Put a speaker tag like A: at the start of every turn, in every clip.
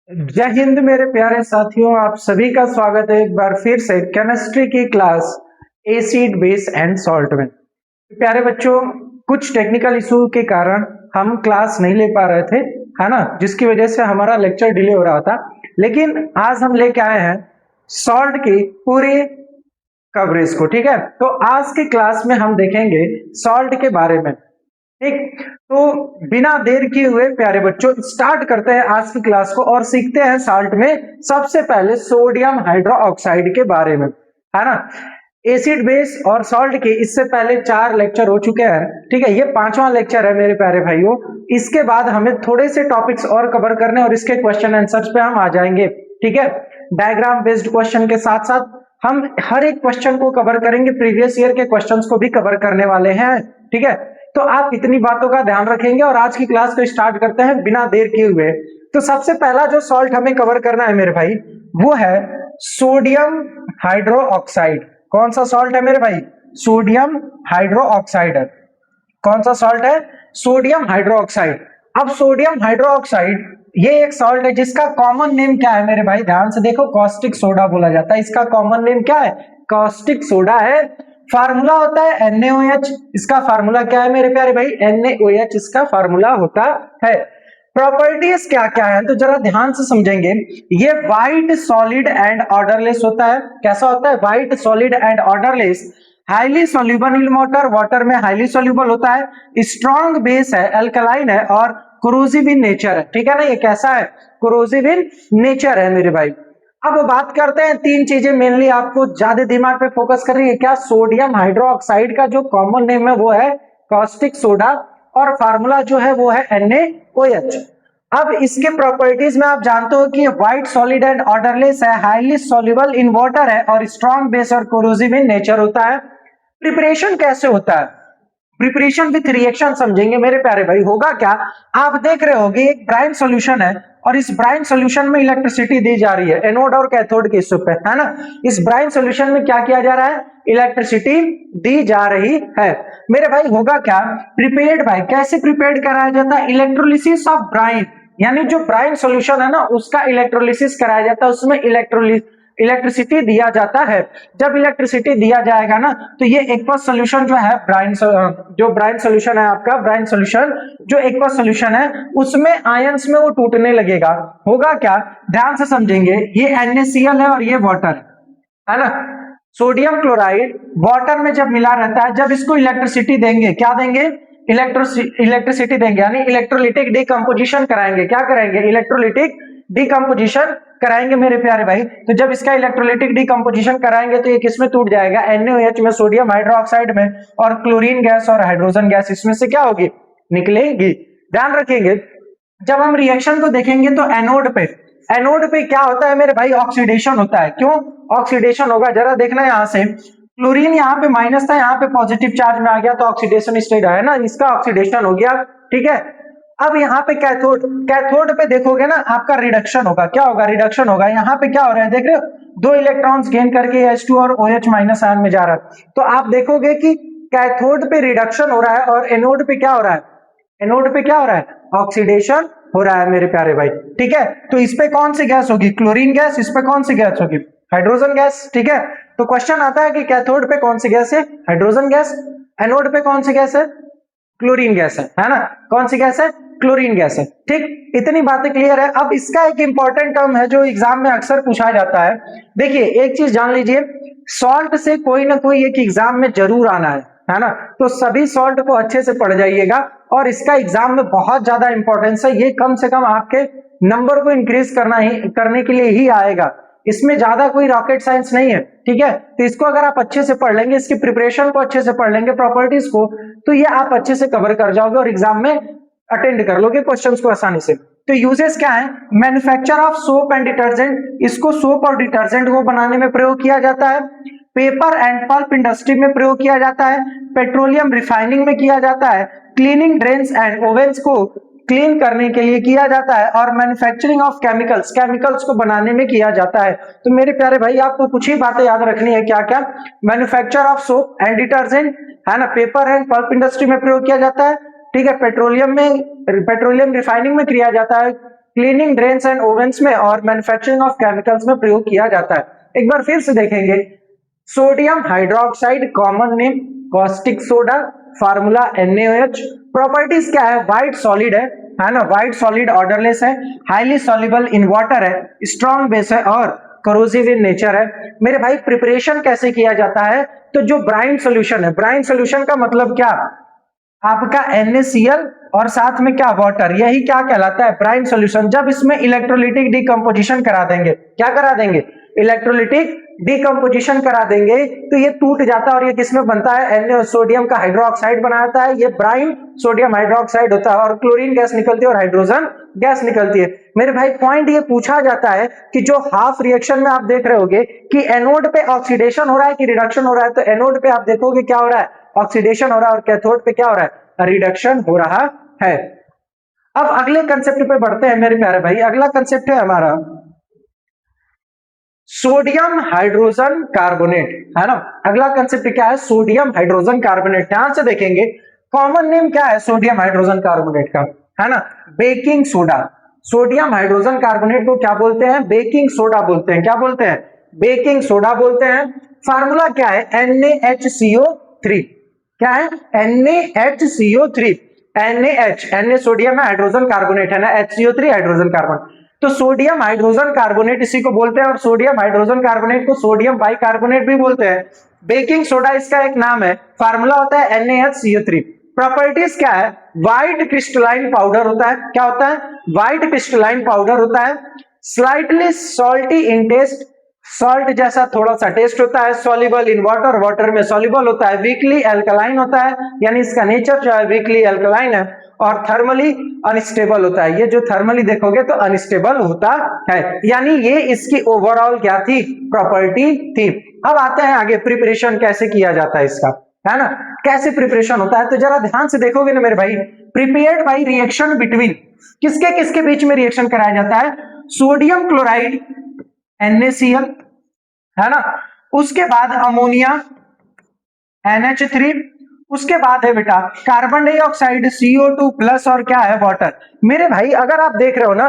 A: जय हिंद मेरे प्यारे साथियों, आप सभी का स्वागत है एक बार फिर से केमिस्ट्री की class acid base and salt में। प्यारे बच्चों, कुछ टेक्निकल इशू के कारण हम क्लास नहीं ले पा रहे थे, है ना, जिसकी वजह से हमारा लेक्चर डिले हो रहा था। लेकिन आज हम लेके आए हैं सॉल्ट की पूरी कवरेज को। ठीक है, तो आज की क्लास में हम देखेंगे सॉल्ट के बारे में। ठीक, तो बिना देर किए हुए प्यारे बच्चों स्टार्ट करते हैं आज की क्लास को और सीखते हैं सॉल्ट में सबसे पहले सोडियम हाइड्रोक्साइड के बारे में, है ना। एसिड बेस और सॉल्ट के इससे पहले 4 लेक्चर हो चुके हैं। ठीक है, ये 5वां लेक्चर है मेरे प्यारे भाइयों। इसके बाद हमें थोड़े से टॉपिक्स और कवर करने और इसके क्वेश्चन आंसर्स पे हम आ जाएंगे। ठीक है, डायग्राम बेस्ड क्वेश्चन के साथ साथ हम हर एक क्वेश्चन को कवर करेंगे, प्रीवियस ईयर के क्वेश्चंस को भी कवर करने वाले हैं। ठीक है, तो आप इतनी बातों का ध्यान रखेंगे और आज की क्लास को स्टार्ट करते हैं बिना देर किए हुए। तो सबसे पहला जो सॉल्ट हमें कवर करना है मेरे भाई, वो है सोडियम हाइड्रोक्साइड। कौन सा सॉल्ट है मेरे भाई? सोडियम हाइड्रोक्साइड है। कौन सा सॉल्ट है? Sodium hydroxide. अब सोडियम हाइड्रोक्साइड ये एक सॉल्ट है जिसका कॉमन नेम क्या है मेरे भाई? ध्यान से देखो, कॉस्टिक सोडा बोला जाता है। इसका कॉमन नेम क्या है? कॉस्टिक सोडा है। फार्मूला होता है NaOH। इसका फार्मूला क्या है मेरे प्यारे भाई? NaOH इसका फार्मूला होता है। प्रॉपर्टीज क्या क्या है तो जरा ध्यान से समझेंगे। ये व्हाइट सॉलिड एंड ऑर्डरलेस होता है। कैसा होता है? White solid and odourless. Highly soluble in water, water में हाईली सोल्यूबल होता है। स्ट्रॉन्ग बेस है, अल्कलाइन है और कोरोसिव इन नेचर है। ठीक है ना, ये कैसा है? कोरोसिव इन नेचर है मेरे भाई। अब बात करते हैं 3 चीजें मेनली आपको ज्यादा दिमाग पे फोकस कर रही है। क्या? सोडियम हाइड्रोक्साइड का जो कॉमन नेम है वो है कॉस्टिक सोडा और फार्मूला जो है वो है NaOH। अब इसके प्रॉपर्टीज में आप जानते हो कि व्हाइट सॉलिड एंड ऑर्डरलेस है, हाईली सॉल्युबल इन वाटर है और स्ट्रॉन्ग बेस और कोरोसिव इन नेचर होता है। प्रिपरेशन कैसे होता है? प्रिपरेशन विथ रिएक्शन समझेंगे मेरे प्यारे भाई। होगा क्या? आप देख रहे होगे एक ब्राइन सॉल्यूशन है और इस ब्राइन सॉल्यूशन में इलेक्ट्रिसिटी दी जा रही है एनोड और कैथोड के हिस्से पे, है ना। इस ब्राइन सॉल्यूशन में क्या किया जा रहा है? इलेक्ट्रिसिटी दी जा रही है मेरे भाई। होगा क्या? प्रिपेयर्ड बाय, कैसे प्रिपेयर्ड कराया जाता है? इलेक्ट्रोलिसिस ऑफ ब्राइन, यानी जो ब्राइन सॉल्यूशन है ना उसका इलेक्ट्रोलिसिस कराया जाता है, उसमें इलेक्ट्रिसिटी दिया जाता है। जब इलेक्ट्रिसिटी दिया जाएगा ना तो ये एक्वस सॉल्यूशन जो है जो ब्राइन सॉल्यूशन है आपका, ब्राइन सॉल्यूशन जो एक्वस सॉल्यूशन है उसमें आयंस में वो टूटने लगेगा। होगा क्या? ध्यान से समझेंगे। ये NaCl है और ये वाटर है ना। सोडियम क्लोराइड वाटर में जब मिला रहता है, जब इसको इलेक्ट्रिसिटी देंगे, क्या देंगे? इलेक्ट्रिसिटी देंगे, यानी इलेक्ट्रोलिटिक डिकम्पोजिशन कराएंगे। क्या कराएंगे? इलेक्ट्रोलिटिक डिकम्पोजिशन कराएंगे मेरे प्यारे भाई। तो जब इसका इलेक्ट्रोलिटिक डिकम्पोजिशन कराएंगे तो ये किसमें टूट जाएगा? NaOH में, सोडियम हाइड्रोक्साइड में। और क्लोरीन गैस और हाइड्रोजन गैस इसमें से क्या होगी? निकलेगी। ध्यान रखेंगे, जब हम रिएक्शन को देखेंगे तो एनोड पे क्या होता है मेरे भाई? ऑक्सीडेशन होता है। क्यों ऑक्सीडेशन होगा? जरा देखना यहाँ से, क्लोरीन यहाँ पे माइनस था, यहाँ पे पॉजिटिव चार्ज में आ गया तो ऑक्सीडेशन स्टेट है ना, इसका ऑक्सीडेशन हो गया। ठीक है, अब यहाँ पे कैथोड पे देखोगे ना आपका रिडक्शन होगा। क्या होगा? रिडक्शन होगा। यहाँ पे क्या हो रहा है देख रहे हो? 2 इलेक्ट्रॉन्स गेन करके H2 और OH माइनस आयन में जा रहा है। तो आप देखोगे कि कैथोड पे रिडक्शन हो रहा है और एनोड पे क्या हो रहा है? एनोड पे क्या हो रहा है? ऑक्सीडेशन हो रहा है मेरे प्यारे भाई। ठीक है, तो इस पे कौन सी गैस होगी? Chlorine gas. इस पे कौन सी गैस होगी? Hydrogen gas. ठीक है, तो क्वेश्चन आता है कि कैथोड पे कौन सी गैस है? Hydrogen gas. एनोड पे कौन सी गैस है? क्लोरीन गैस है ना। कौन सी गैस है? क्लोरीन गैस है। ठीक, इतनी बातें क्लियर है। अब इसका एक इंपॉर्टेंट टर्म है जो एग्जाम में अक्सर पूछा जाता है। देखिए एक चीज जान लीजिए, सॉल्ट से कोई ना कोई एक एग्जाम में जरूर आना है ना। तो सभी सॉल्ट को अच्छे से पढ़ जाइएगा और इसका एग्जाम में बहुत ज्यादा इंपॉर्टेंस है। ये कम से कम आपके नंबर को इंक्रीज करने के लिए ही आएगा। इसमें ज्यादा कोई रॉकेट साइंस नहीं है। ठीक है, तो इसको अगर आप अच्छे से पढ़ लेंगे, इसकी प्रिपरेशन को अच्छे से पढ़ लेंगे, प्रॉपर्टीज को, तो ये आप अच्छे से कवर कर जाओगे और एग्जाम में अटेंड कर लोगे क्वेश्चंस को आसानी से। तो यूजेस क्या है? Manufacture of soap and detergent, इसको सोप और डिटर्जेंट को बनाने में प्रयोग किया जाता है। पेपर एंड पल्प इंडस्ट्री में प्रयोग किया जाता है। पेट्रोलियम रिफाइनिंग में किया जाता है। क्लीनिंग ड्रेन्स एंड ओवेंस को क्लीन करने के लिए किया जाता है। और मैन्युफैक्चरिंग ऑफ केमिकल्स को बनाने में किया जाता है। तो मेरे प्यारे भाई आपको कुछ ही बातें याद रखनी है। क्या क्या? Manufacture of soap and detergent, है ना, पेपर एंड पल्प इंडस्ट्री में प्रयोग किया जाता है। ठीक है, पेट्रोलियम रिफाइनिंग में किया जाता है, क्लीनिंग ड्रेन्स एंड ओवेंस में और मैन्युफैक्चरिंग ऑफ केमिकल्स में प्रयोग किया जाता है। एक बार फिर से देखेंगे, sodium hydroxide common name caustic soda, formula NaOH। Properties क्या है, व्हाइट सॉलिड है ना, व्हाइट सॉलिड ऑर्डरलेस है, हाईली सॉल्युबल इन वाटर है, स्ट्रॉन्ग बेस है और करोसिव इन नेचर है। मेरे भाई प्रिपरेशन कैसे किया जाता है, तो जो ब्राइन सोल्यूशन है, ब्राइन सोल्यूशन का मतलब क्या, आपका NaCl और साथ में क्या, वाटर, यही क्या कहलाता है, ब्राइन सॉल्यूशन। जब इसमें इलेक्ट्रोलिटिक डिकम्पोजिशन करा देंगे, क्या करा देंगे, इलेक्ट्रोलिटिक डिकम्पोजिशन करा देंगे, तो ये टूट जाता है और ये किसमें बनता है, Na सोडियम का हाइड्रोक्साइड बनाता है, ये ब्राइन सोडियम हाइड्रोक्साइड होता है और क्लोरीन गैस निकलती है और हाइड्रोजन गैस निकलती है। मेरे भाई पॉइंट ये पूछा जाता है कि जो हाफ रिएक्शन में आप देख रहे होगे कि एनोड पे ऑक्सीडेशन हो रहा है कि रिडक्शन हो रहा है, तो एनोड पे आप देखोगे क्या हो रहा है, ऑक्सीडेशन हो रहा है, और कैथोड पे क्या हो रहा है, रिडक्शन हो रहा है। अब अगले कंसेप्ट पे बढ़ते हैं मेरे प्यारे भाई। अगला कंसेप्ट है हमारा सोडियम हाइड्रोजन कार्बोनेट, है ना। अगला कंसेप्ट क्या है, सोडियम हाइड्रोजन कार्बोनेट। ध्यान से देखेंगे, कॉमन नेम क्या है सोडियम हाइड्रोजन कार्बोनेट का, है ना, baking soda. Sodium hydrogen carbonate को क्या बोलते हैं, बेकिंग सोडा बोलते हैं। क्या बोलते हैं, बेकिंग सोडा बोलते हैं। फार्मूला क्या है, NaHCO3। क्या है, NaHCO3। Na सोडियम है, हाइड्रोजन कार्बोनेट है ना, HCO3 हाइड्रोजन कार्बन, तो सोडियम हाइड्रोजन कार्बोनेट इसी को बोलते हैं। और सोडियम हाइड्रोजन कार्बोनेट को सोडियम बाइकार्बोनेट भी बोलते हैं। बेकिंग सोडा इसका एक नाम है, फार्मूला होता है NaHCO3। प्रॉपर्टीज क्या है, व्हाइट क्रिस्टलाइन पाउडर होता है। क्या होता है, व्हाइट क्रिस्टलाइन पाउडर होता है। स्लाइटली सॉल्टी इन टेस्ट, सॉल्ट जैसा थोड़ा सा टेस्ट होता है। सॉल्युबल इन वाटर, वाटर में सॉल्युबल होता है। वीकली एल्कलाइन होता है, यानी इसका नेचर जो है वीकली एल्कलाइन है। और थर्मली अनस्टेबल होता है, ये जो थर्मली देखोगे तो अनस्टेबल होता है, यानी ये इसकी ओवरऑल क्या थी, प्रॉपर्टी थी। अब आते हैं आगे, प्रिपरेशन कैसे किया जाता है इसका, है ना, कैसे प्रिपरेशन होता है। तो जरा ध्यान से देखोगे ना मेरे भाई, प्रिपेयर्ड बाय रिएक्शन बिटवीन, किसके किसके बीच में रिएक्शन कराया जाता है, सोडियम क्लोराइड NaCl, है ना, उसके बाद अमोनिया NH3, उसके बाद है बेटा कार्बन डाइऑक्साइड CO2 प्लस और क्या है, वाटर। मेरे भाई अगर आप देख रहे हो ना,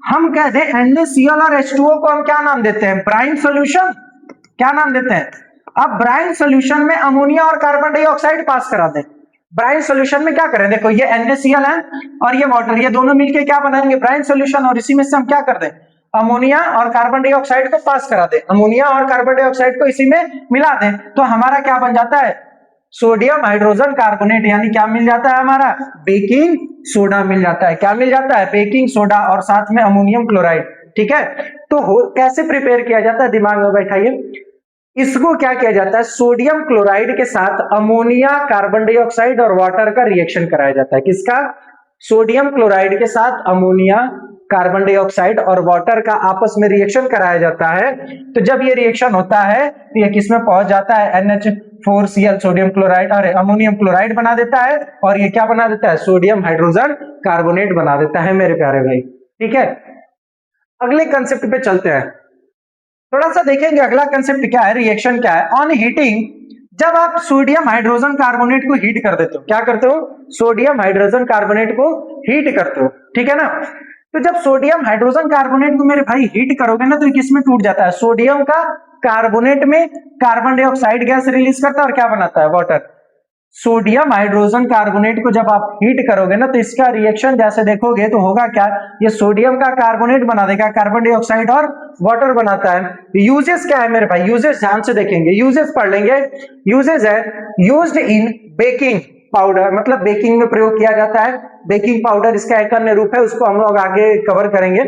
A: हम कहते हैं NaCl और H2O को हम क्या नाम देते हैं, ब्राइन सोल्यूशन। क्या नाम देते हैं, अब ब्राइन सोल्यूशन में अमोनिया और कार्बन डाइऑक्साइड पास करा दें। ब्राइन सोल्यूशन में क्या करें, देखो ये NaCl है और ये वाटर, ये दोनों मिलके क्या बनाएंगे, ब्राइन सोल्यूशन। और इसी में से हम क्या कर दें, अमोनिया और कार्बन डाइऑक्साइड को पास करा दें, अमोनिया और कार्बन डाइऑक्साइड को इसी में मिला दें, तो हमारा क्या बन जाता है, सोडियम हाइड्रोजन कार्बोनेट, यानी क्या मिल जाता है हमारा, बेकिंग सोडा मिल जाता है। क्या मिल जाता है, बेकिंग सोडा और साथ में अमोनियम क्लोराइड। ठीक है, तो कैसे प्रिपेयर किया जाता है, दिमाग में बैठाइए। इसको क्या किया जाता है, सोडियम क्लोराइड के साथ अमोनिया, कार्बन डाइऑक्साइड और वाटर का रिएक्शन कराया जाता है। किसका, सोडियम क्लोराइड के साथ अमोनिया, कार्बन डाइऑक्साइड और वाटर का आपस में रिएक्शन कराया जाता है। तो जब ये रिएक्शन होता है तो ये किसमें पहुंच जाता है, NH4Cl सोडियम क्लोराइड, अरे अमोनियम क्लोराइड बना देता है, और ये क्या बना देता है, सोडियम हाइड्रोजन कार्बोनेट बना देता है मेरे प्यारे भाई। ठीक है, अगले कंसेप्ट पे चलते हैं, थोड़ा सा देखेंगे अगला कंसेप्ट क्या है, रिएक्शन क्या है। ऑन हीटिंग, जब आप सोडियम हाइड्रोजन कार्बोनेट को हीट कर देते हो, क्या करते हो, सोडियम हाइड्रोजन कार्बोनेट को हीट करते हो, ठीक है ना। तो जब सोडियम हाइड्रोजन कार्बोनेट को मेरे भाई हीट करोगे ना, तो किसमें टूट जाता है, सोडियम का कार्बोनेट में कार्बन डाइऑक्साइड गैस रिलीज करता है और क्या बनाता है, वाटर। सोडियम हाइड्रोजन कार्बोनेट को जब आप हीट करोगे ना, तो इसका रिएक्शन जैसे देखोगे तो होगा क्या, ये सोडियम का कार्बोनेट बना देगा, कार्बन डाइऑक्साइड और वाटर बनाता है। यूजेस क्या है मेरे भाई, यूजेस ध्यान से देखेंगे, यूजेस पढ़ लेंगे। यूजेस है, यूज्ड इन बेकिंग पाउडर, मतलब बेकिंग में प्रयोग किया जाता है। बेकिंग पाउडर इसका एक अन्य रूप है, उसको हम लोग आगे कवर करेंगे।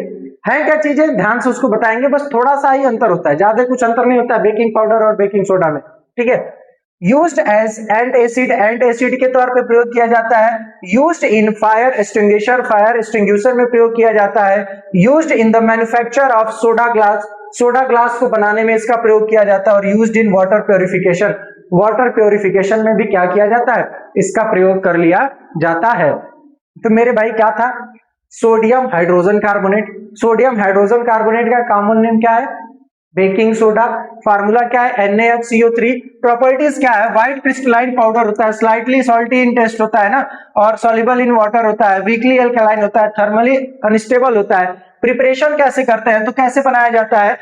A: है क्या चीजें, ध्यान से उसको बताएंगे, बस थोड़ा सा ही अंतर होता है, ज्यादा कुछ अंतर नहीं होता है बेकिंग पाउडर और बेकिंग सोडा में। ठीक है, यूज्ड एज एंटासिड, एंटासिड के तौर पे प्रयोग किया जाता है। Used in fire extinguisher, fire extinguisher में प्रयोग किया जाता है। Used in the manufacture of soda glass, soda glass को बनाने में इसका प्रयोग किया जाता है। और used in water purification, water purification में भी क्या किया जाता है, इसका प्रयोग कर लिया जाता है। तो मेरे भाई क्या था, sodium hydrogen carbonate. Sodium hydrogen carbonate का कॉमन नेम क्या है, बेकिंग सोडा। फार्मूला क्या है, NaHCO3। प्रॉपर्टीज क्या है, व्हाइट क्रिस्टलाइन पाउडर होता है, स्लाइटली सॉल्टी इन टेस्ट होता है ना, और सॉल्युबल इन वाटर होता है, वीकली अल्कलाइन होता है, थर्मली अनस्टेबल होता है। प्रिपरेशन कैसे करते हैं, तो कैसे बनाया जाता है,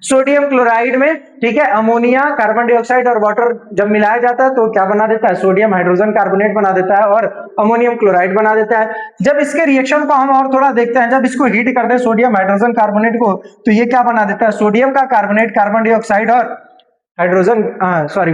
A: सोडियम क्लोराइड में, ठीक है, अमोनिया, कार्बन डाइऑक्साइड और वाटर जब मिलाया जाता है तो क्या बना देता है, सोडियम हाइड्रोजन कार्बोनेट बना देता है और अमोनियम क्लोराइड बना देता है। जब इसके रिएक्शन को हम और थोड़ा देखते हैं, जब इसको हीट कर दे सोडियम हाइड्रोजन कार्बोनेट को, तो ये क्या बना देता है, सोडियम का कार्बोनेट, कार्बन डाइऑक्साइड और हाइड्रोजन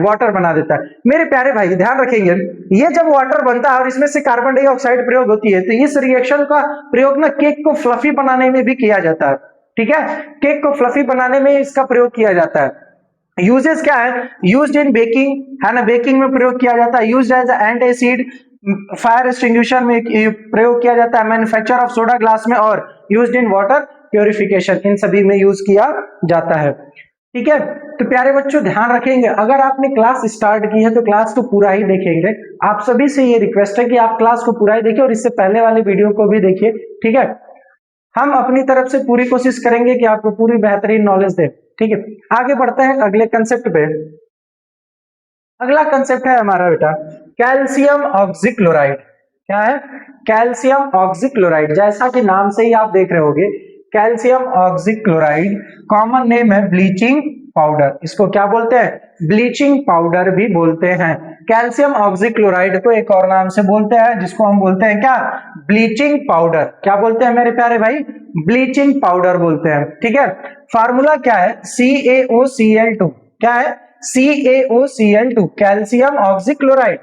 A: वाटर बना देता है। मेरे प्यारे भाई ध्यान रखेंगे, ये जब वाटर बनता है और इसमें से कार्बन डाइऑक्साइड प्रयोग होती है, तो इस रिएक्शन का प्रयोग ना केक को फ्लफी बनाने में भी किया जाता है, ठीक है, केक को फ्लफी बनाने में इसका प्रयोग किया जाता है। यूजेस क्या है, यूज्ड इन बेकिंग, है ना, बेकिंग में प्रयोग किया जाता है, used as antacid, fire extinguisher में प्रयोग किया जाता है, मैन्युफैक्चर ऑफ सोडा ग्लास में, और यूज्ड इन वाटर प्योरिफिकेशन, इन सभी में यूज किया जाता है, ठीक है। तो प्यारे बच्चों ध्यान रखेंगे, अगर आपने क्लास स्टार्ट की है तो क्लास को पूरा ही देखेंगे। आप सभी से ये रिक्वेस्ट है कि आप क्लास को पूरा ही देखिए और इससे पहले वाले वीडियो को भी देखिए, ठीक है। हम अपनी तरफ से पूरी कोशिश करेंगे कि आपको पूरी बेहतरीन नॉलेज दे, ठीक है। आगे बढ़ते हैं अगले कंसेप्ट पे। अगला कंसेप्ट है हमारा बेटा कैल्शियम ऑक्सीक्लोराइड। क्या है, कैल्शियम ऑक्सीक्लोराइड। जैसा कि नाम से ही आप देख रहे होंगे, कैल्शियम ऑक्सीक्लोराइड कॉमन नेम है ब्लीचिंग पाउडर। इसको क्या बोलते हैं, ब्लीचिंग पाउडर भी बोलते हैं। कैल्शियम ऑक्सीक्लोराइड को एक और नाम से बोलते हैं जिसको हम बोलते हैं क्या, ब्लीचिंग पाउडर। क्या बोलते हैं मेरे प्यारे भाई, ब्लीचिंग पाउडर बोलते हैं, ठीक है। फार्मूला क्या है, CaOCl2। क्या है, CaOCl2, calcium oxychloride.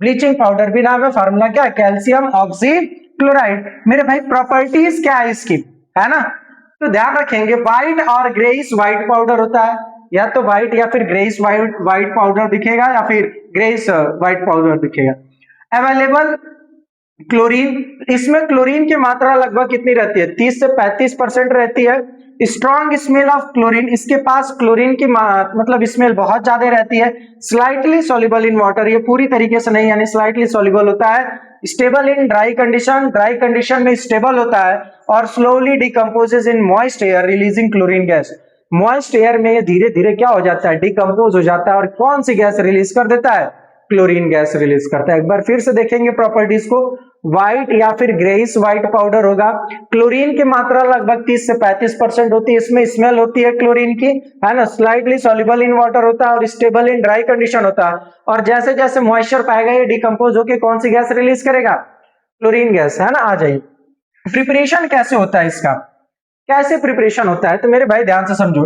A: Bleaching powder भी नाम है, फार्मूला क्या है, कैल्शियम ऑक्सीक्लोराइड। मेरे भाई प्रॉपर्टीज क्या है इसकी, है ना, तो ध्यान रखेंगे, व्हाइट और ग्रेइश व्हाइट पाउडर होता है, या तो व्हाइट या फिर ग्रेइश व्हाइट पाउडर दिखेगा, या फिर ग्रेइश व्हाइट पाउडर दिखेगा। अवेलेबल क्लोरीन, इसमें क्लोरीन की मात्रा लगभग कितनी रहती है, 30 से 35% रहती है। स्ट्रॉन्ग स्मेल ऑफ क्लोरीन, इसके पास क्लोरीन की मतलब स्मेल बहुत ज्यादा रहती है। स्लाइटली सॉल्युबल इन वाटर, ये पूरी तरीके से नहीं यानी स्लाइटली सॉल्युबल होता है। Stable in dry condition, dry condition में स्टेबल होता है। और slowly decomposes in moist air releasing chlorine gas, moist air में ये धीरे धीरे क्या हो जाता है, डिकम्पोज हो जाता है, और कौन सी गैस रिलीज कर देता है, क्लोरीन गैस रिलीज करता है। एक बार फिर से देखेंगे प्रॉपर्टीज को, व्हाइट या फिर ग्रेइश व्हाइट पाउडर होगा, क्लोरीन की मात्रा लगभग 30 से 35% होती है, इसमें स्मेल होती है क्लोरीन की, है ना, स्लाइटली सॉल्युबल इन वाटर होता है और स्टेबल इन ड्राई कंडीशन होता है। और जैसे जैसे मॉइस्चर पाएगा ये डिकम्पोज होकर कौन सी गैस रिलीज करेगा, क्लोरीन गैस, है ना। आ जाइए, प्रिपरेशन कैसे होता है इसका, कैसे प्रिपरेशन होता है, तो मेरे भाई ध्यान से समझो।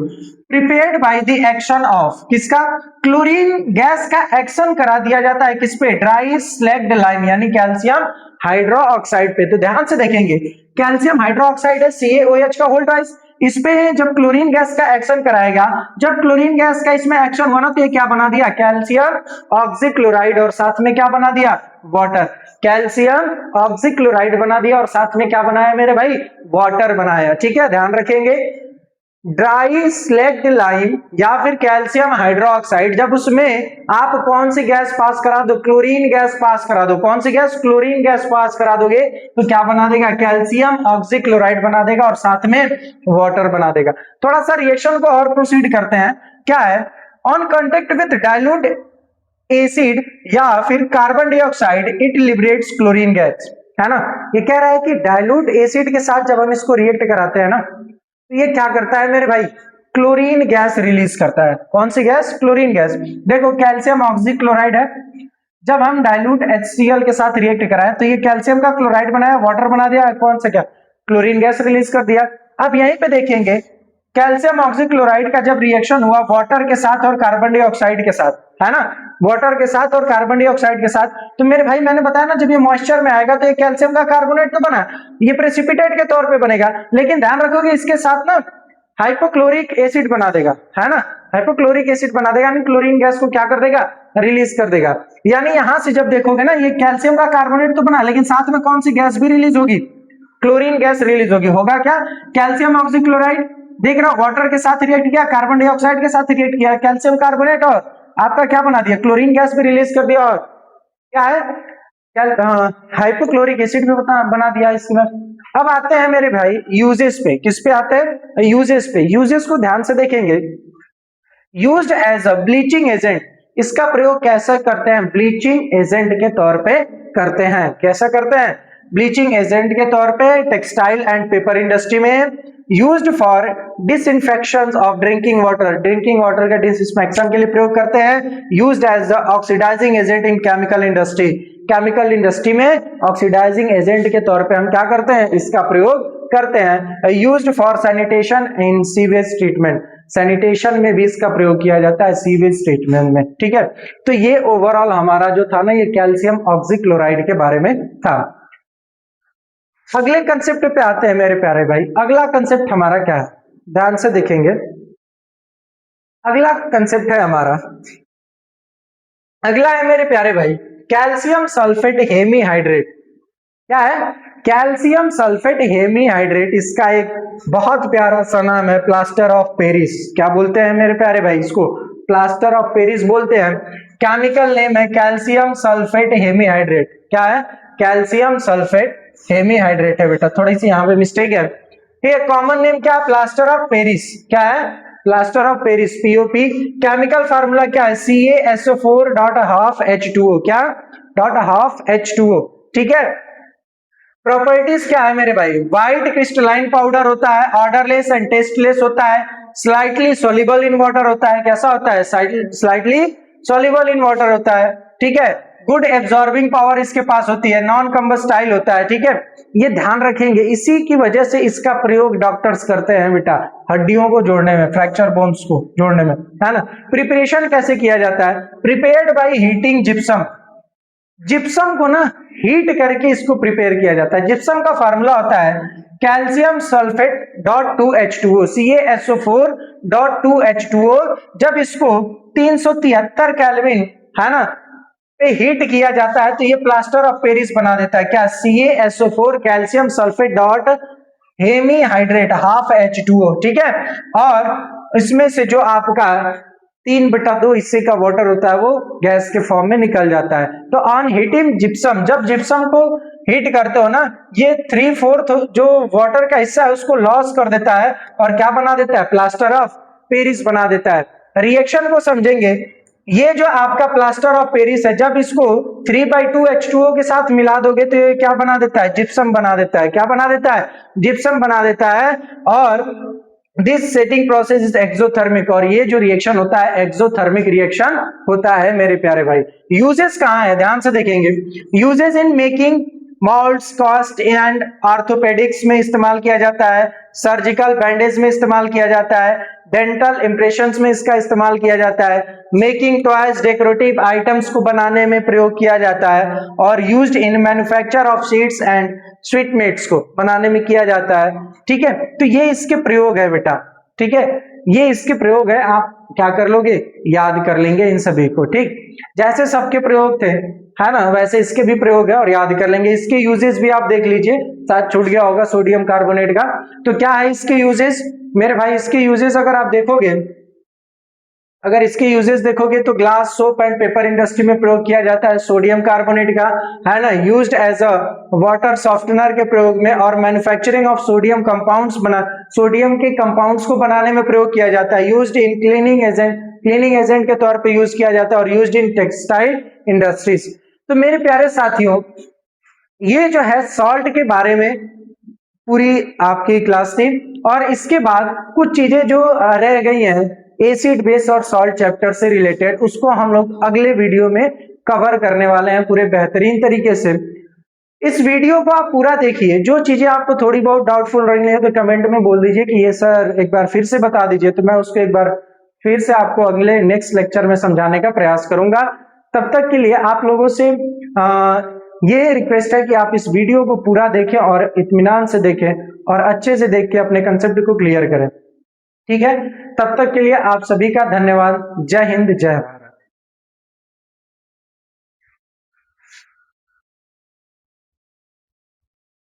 A: Prepared by the action of, किसका, क्लोरीन गैस का एक्शन करा दिया जाता है किस पे, ड्राई स्लैग्ड लाइम यानी कैल्शियम हाइड्रोक्साइड पे। तो ध्यान से देखेंगे, कैल्शियम हाइड्रोक्साइड है CaOH का होल ट्वाइस, इस पे जब क्लोरीन गैस का एक्शन कराएगा, जब क्लोरीन गैस का इसमें एक्शन होना तो ये क्या बना दिया, कैल्शियम ऑक्सीक्लोराइड, और साथ में क्या बना दिया, वाटर। कैल्शियम ऑक्सीक्लोराइड बना दिया और साथ में क्या बनाया मेरे भाई, वाटर बनाया, ठीक है। ध्यान रखेंगे, ड्राई स्लैग्ड लाइम या फिर कैल्शियम हाइड्रोक्साइड, जब उसमें आप कौन सी गैस पास करा दो, क्लोरीन गैस पास करा दो, कौन सी गैस, क्लोरीन गैस पास करा दोगे तो क्या बना देगा, कैल्शियम ऑक्सीक्लोराइड बना देगा और साथ में वाटर बना देगा। थोड़ा सा रिएक्शन को और प्रोसीड करते हैं, क्या है, on contact with dilute acid या फिर carbon dioxide it liberates chlorine gas, है ना। ये कह रहा है कि डाइल्यूट एसिड के साथ जब हम इसको रिएक्ट कराते हैं ना, तो ये क्या करता है मेरे भाई, क्लोरीन गैस रिलीज करता है। कौन सी गैस, क्लोरीन गैस। देखो कैल्शियम ऑक्सीक्लोराइड है, जब हम डाइल्यूट HCl के साथ रिएक्ट कराए तो ये कैल्शियम का क्लोराइड बनाया, वाटर बना दिया, कौन सा, क्या, क्लोरीन गैस रिलीज कर दिया। अब यहीं पे देखेंगे, कैल्शियम ऑक्सीक्लोराइड का जब रिएक्शन हुआ वाटर के साथ और कार्बन डाइऑक्साइड के साथ, है ना, वाटर के साथ और कार्बन डाइऑक्साइड के साथ, तो मेरे भाई मैंने बताया ना जब ये मॉइस्चर में आएगा तो ये कैल्शियम का कार्बोनेट तो बना, ये प्रेसिपिटेट के तौर पे बनेगा, लेकिन ध्यान रखोगे इसके साथ ना हाइपोक्लोरिक एसिड बना देगा, है ना, हाइपोक्लोरिक एसिड बना देगा, यानी क्लोरीन गैस को क्या कर देगा, रिलीज कर देगा। यानी यहां से जब देखोगे ना ये कैल्शियम का कार्बोनेट तो बना, लेकिन साथ में कौन सी गैस भी रिलीज होगी, क्लोरीन गैस रिलीज होगी। होगा क्या, कैल्शियम ऑक्सीक्लोराइड, देख रहा वाटर के साथ रिएक्ट किया, कार्बन डाइऑक्साइड के साथ रिएक्ट किया, कैल्शियम कार्बोनेट, और आपका क्या बना दिया, क्लोरीन गैस भी रिलीज कर दिया, और क्या है, हाइपोक्लोरिक एसिड भी बना दिया इसमें। अब आते हैं मेरे भाई यूजेस पे। किस पे आते हैं? यूजेस पे। यूजेस को ध्यान से देखेंगे। Used as a bleaching agent, इसका प्रयोग कैसे करते हैं? ब्लीचिंग एजेंट के तौर पे करते हैं। कैसा करते हैं? ब्लीचिंग एजेंट के तौर पे टेक्सटाइल एंड पेपर इंडस्ट्री में। Used for disinfection of drinking water, drinking water का डिसइंफेक्शन के लिए प्रयोग करते हैं। Used as oxidizing agent in chemical industry, chemical industry में ऑक्सीडाइजिंग एजेंट के तौर पे हम क्या करते हैं? इसका प्रयोग करते हैं। Used for sanitation in sewage treatment, sanitation में भी इसका प्रयोग किया जाता है, सीवेज ट्रीटमेंट में। ठीक है, तो ये ओवरऑल हमारा जो था ना, ये कैल्शियम ऑक्सीक्लोराइड के बारे में था। अगले कंसेप्ट पे आते हैं मेरे प्यारे भाई। अगला कंसेप्ट हमारा क्या है? ध्यान से देखेंगे। अगला कंसेप्ट है हमारा, अगला है मेरे प्यारे भाई कैल्शियम सल्फेट हेमीहाइड्रेट। क्या है? Calcium sulphate hemihydrate. इसका एक बहुत प्यारा सा नाम है प्लास्टर ऑफ पेरिस। क्या बोलते हैं मेरे प्यारे भाई? इसको प्लास्टर ऑफ पेरिस बोलते हैं। केमिकल नेम है कैल्शियम सल्फेट हेमीहाइड्रेट। क्या है? कैल्शियम सल्फेट हेमीहाइड्रेट है बेटा, थोड़ी सी यहाँ पे मिस्टेक है। ठीक है, कॉमन नेम क्या है? Plaster of Paris. क्या है? Plaster of Paris, POP. Chemical formula क्या है? CaSO4.12H2O। क्या? .12H2O। ठीक है। प्रॉपर्टीज क्या है मेरे भाई? व्हाइट क्रिस्टलाइन पाउडर होता है, ऑर्डरलेस एंड टेस्टलेस होता है, स्लाइटली सोल्यूबल इन वाटर होता है। कैसा होता है? स्लाइटली सोल्यूबल इन वाटर होता है। ठीक है। गुड एब्जॉर्बिंग पावर इसके पास होती है, नॉन कंबस्टाइल होता है। ठीक है, ये ध्यान रखेंगे। इसी की वजह से इसका प्रयोग डॉक्टर्स करते हैं बेटा, हड्डियों को जोड़ने में, फ्रैक्चर बोन्स को जोड़ने में, है ना। प्रिपरेशन कैसे किया जाता है? Prepared by heating gypsum. Gypsum को ना हीट करके इसको प्रिपेयर किया जाता है। जिप्सम का फार्मूला होता है कैल्शियम सल्फेट .2H2O, CaSO4.2H2O। जब इसको 373 केल्विन, है ना, पे हीट किया जाता है तो ये प्लास्टर ऑफ पेरिस बना देता है। क्या? CaSO4 calcium sulphate dot hemihydrate ½ ठीक है। और इसमें से जो आपका 3/2 हिस्से का वाटर होता है वो गैस के फॉर्म में निकल जाता है। तो ऑन हीटिंग जिप्सम, जब जिप्सम को हीट करते हो ना, ये 3/4 जो वाटर का हिस्सा है उसको लॉस कर देता है और क्या बना देता है? प्लास्टर ऑफ पेरिस बना देता है। रिएक्शन को समझेंगे। ये जो आपका प्लास्टर ऑफ पेरिस है, जब इसको 3/2H2O के साथ मिला दोगे तो ये क्या बना देता है? जिप्सम बना देता है। क्या बना देता है? जिप्सम बना देता है। और this setting process is exothermic, और ये जो रिएक्शन होता है एक्सोथर्मिक रिएक्शन होता है मेरे प्यारे भाई। यूजेस कहाँ है? ध्यान से देखेंगे। Uses in making moulds, cast and orthopaedics में इस्तेमाल किया जाता है, सर्जिकल बैंडेज में इस्तेमाल किया जाता है, डेंटल इंप्रेशंस में इसका इस्तेमाल किया जाता है, मेकिंग टॉयज, डेकोरेटिव आइटम्स को बनाने में प्रयोग किया जाता है, और used in manufacture of sheets and sweetmeats को बनाने में किया जाता है। ठीक है, तो ये इसके प्रयोग है बेटा। ठीक है, ये इसके प्रयोग है। आप क्या कर लोगे? याद कर लेंगे इन सभी को। ठीक, जैसे सबके प्रयोग थे, है ना, वैसे इसके भी प्रयोग है और याद कर लेंगे। इसके यूजेस भी आप देख लीजिए, शायद छूट गया होगा सोडियम कार्बोनेट का। तो क्या है इसके यूजेस मेरे भाई? इसके यूजेस अगर आप देखोगे, अगर इसके यूजेस देखोगे तो glass, soap and paper industry में प्रयोग किया जाता है सोडियम कार्बोनेट का, है ना। Used as a water softener के प्रयोग में, और manufacturing of sodium compounds, sodium के कंपाउंड्स को बनाने में प्रयोग किया जाता है। Used in cleaning agent, cleaning agent के तौर पे यूज किया जाता है, और यूज्ड इन टेक्सटाइल इंडस्ट्रीज। तो मेरे प्यारे साथियों, ये जो है सॉल्ट के बारे में पूरी आपकी क्लास थी, और इसके बाद कुछ चीजें जो रह गई हैं एसिड बेस और सॉल्ट चैप्टर से रिलेटेड, उसको हम लोग अगले वीडियो में कवर करने वाले हैं पूरे बेहतरीन तरीके से। इस वीडियो को आप पूरा देखिए। जो चीजें आपको थोड़ी बहुत डाउटफुल रही है तो कमेंट में बोल दीजिए कि ये सर एक बार फिर से बता दीजिए, तो मैं उसको एक बार फिर से आपको अगले नेक्स्ट लेक्चर में समझाने का प्रयास करूंगा। तब तक के लिए आप लोगों से ये रिक्वेस्ट है कि आप इस वीडियो को पूरा देखें और इत्मीनान से देखें और अच्छे से देख के अपने कंसेप्ट को क्लियर करें। ठीक है, तब तक के लिए आप सभी का धन्यवाद। जय हिंद, जय भारत।